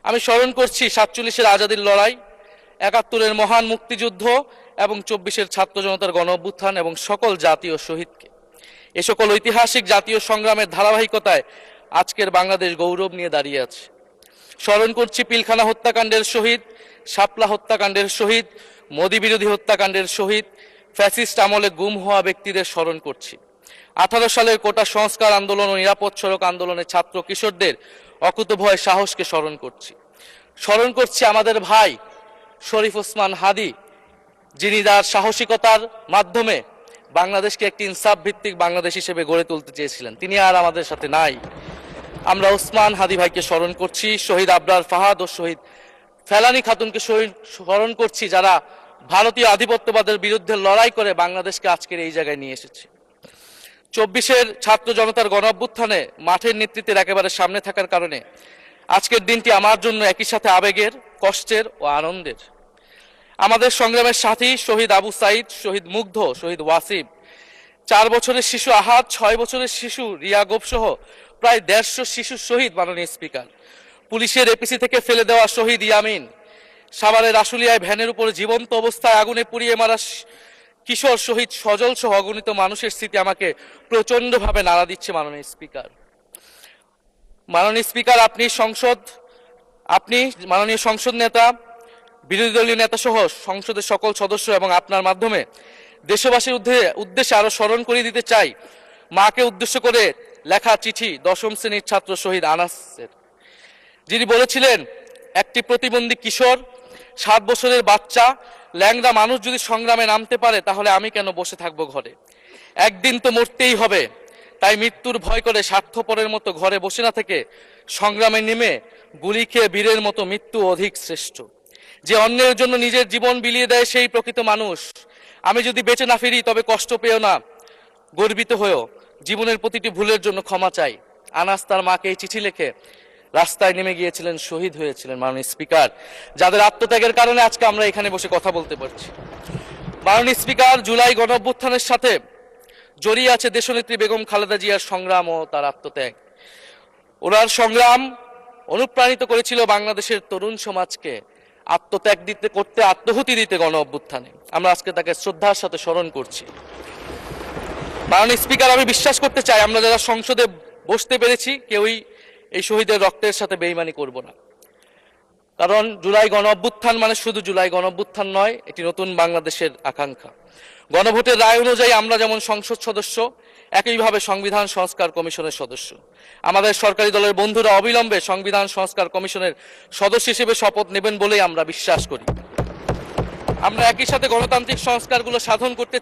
আমি স্মরণ করছি 47-এর আজাদীর লড়াই, 71-এর মহান মুক্তিযুদ্ধ এবং 24-এর ছাত্র জনতার গণ অভ্যুত্থান এবং সকল জাতীয় শহীদকে। এ সকল ঐতিহাসিক জাতীয় সংগ্রামের ধারাবাহিকতায় আজকের বাংলাদেশ গৌরব নিয়ে দাঁড়িয়ে আছে। স্মরণ করছি পিলখানা হত্যাকাণ্ডের শহীদ, শাপলা হত্যাকাণ্ডের শহীদ, মোদি বিরোধী হত্যাকাণ্ডের শহীদ, ফ্যাসিস্ট আমলে গুম হওয়া ব্যক্তিদের স্মরণ করছি। 18 সালের কোটা সংস্কার আন্দোলন ও নিরাপদ সড়ক আন্দোলনের ছাত্র কিশোরদের অকুতোভয় সাহসকে স্মরণ করছি। স্মরণ করছি আমাদের ভাই শরীফ ওসমান হাদি, যিনি তার সাহসিকতার মাধ্যমে বাংলাদেশকে একটি ইনসাফ ভিত্তিক বাংলাদেশ হিসেবে গড়ে তুলতে চেয়েছিলেন। তিনি আর আমাদের সাথে নাই। আমরা ওসমান হাদি ভাইকে স্মরণ করছি, শহীদ আবরার ফাহাদ ও শহীদ ফেলানী খাতুনকে স্মরণ করছি, যারা ভারতীয় আধিপত্যবাদের বিরুদ্ধে লড়াই করে বাংলাদেশকে আজকের এই জায়গায় নিয়ে এসেছে। 24-এর ছাত্র জনতার গণ অভ্যুত্থানে মাঠের নেতৃত্বের একেবারে সামনে থাকার কারণে আজকের দিনটি আমার জন্য একই সাথে আবেগের, কষ্টের ও আনন্দের। আমাদের সংগ্রামের সাথী শহীদ আবু সাইদ, শহীদ মুগ্ধ, শহীদ ওয়াসিব, 4 বছরের শিশু আহাদ, 6 বছরের শিশু রিয়া গোপ সহ প্রায় 150 শিশু শহীদ। মাননীয় স্পিকার, পুলিশের এপিসি থেকে ফেলে দেওয়া শহীদ ইয়ামিন, সাভারের আশুলিয়ায় ভ্যানের উপরে জীবন্ত অবস্থায় আগুনে পুড়িয়ে মারা কিশোর শহীদ সজল সহ অগণিত মানুষের স্মৃতি আমাকে প্রচন্ডভাবে নাড়া দিচ্ছে। মাননীয় স্পিকার, আপনি মাননীয় সংসদ নেতা, বিরোধী দলীয় নেতা সহ সংসদের সকল সদস্য এবং আপনার মাধ্যমে দেশবাসীর উদ্দেশ্যে আরো স্মরণ করিয়ে দিতে চাই মাকে উদ্দেশ্য করে লেখা চিঠি 10ম শ্রেণীর ছাত্র শহীদ আনাসের, যিনি বলেছিলেন, একটি প্রতিবন্ধী কিশোর, 7 বছরের বাচ্চা, ল্যাংড়া মানুষ যদি সংগ্রামে নামতে পারে তাহলে আমি কেন বসে থাকবো ঘরে? একদিন তো মরতেই হবে, তাই মৃত্যুর ভয় করে স্বার্থপরের মতো ঘরে বসে না থেকে সংগ্রামে নেমে গুলি খেয়ে বীরের মতো মৃত্যু অধিক শ্রেষ্ঠ। যে অন্যের জন্য নিজের জীবন বিলিয়ে দেয় সেই প্রকৃত মানুষ। আমি যদি বেঁচে না ফিরি তবে কষ্ট পেও না, গর্বিত হয়েও জীবনের প্রতিটি ভুলের জন্য ক্ষমা চাই। আনাস তার মাকে এই চিঠি লিখে রাস্তায় নেমে গিয়েছিলেন, শহীদ হয়েছিলেন। মাননীয় স্পিকার, যাদের আত্মত্যাগের কারণে আজকে আমরা এখানে বসে কথা বলতে পারছি। মাননীয় স্পিকার, জুলাই গণ অভ্যুত্থানের সাথে জড়িয়ে আছে দেশনেত্রী বেগম খালেদা জিয়ার সংগ্রাম ও তার আত্মত্যাগ। ওনার সংগ্রাম অনুপ্রাণিত করেছিল বাংলাদেশের তরুণ সমাজকে আত্মত্যাগ করতে, আত্মহুতি দিতে গণ অভ্যুত্থানে। আমরা আজকে তাকে শ্রদ্ধার সাথে স্মরণ করছি। মাননীয় স্পিকার, আমি বিশ্বাস করতে চাই আমরা যারা সংসদে বসতে পেরেছি কেউই এই শহীদের রক্তের সাথে বেইমানি করব না। কারণ জুলাই গণ অভ্যুত্থান মানে শুধু জুলাই গণ অভ্যুত্থান নয়, এটি নতুন বাংলাদেশের আকাঙ্ক্ষা। গণভোটের রায় অনুযায়ী আমরা যেমন সংসদ সদস্য, একইভাবে সংবিধান সংস্কার কমিশনের সদস্য। আমাদের সরকারি দলের বন্ধুরা অবিলম্বে সংবিধান সংস্কার কমিশনের সদস্য হিসেবে শপথ নেবেন বলেই আমরা বিশ্বাস করি। আমরা একই সাথে গণতান্ত্রিক সংস্কারগুলো সাধন করতে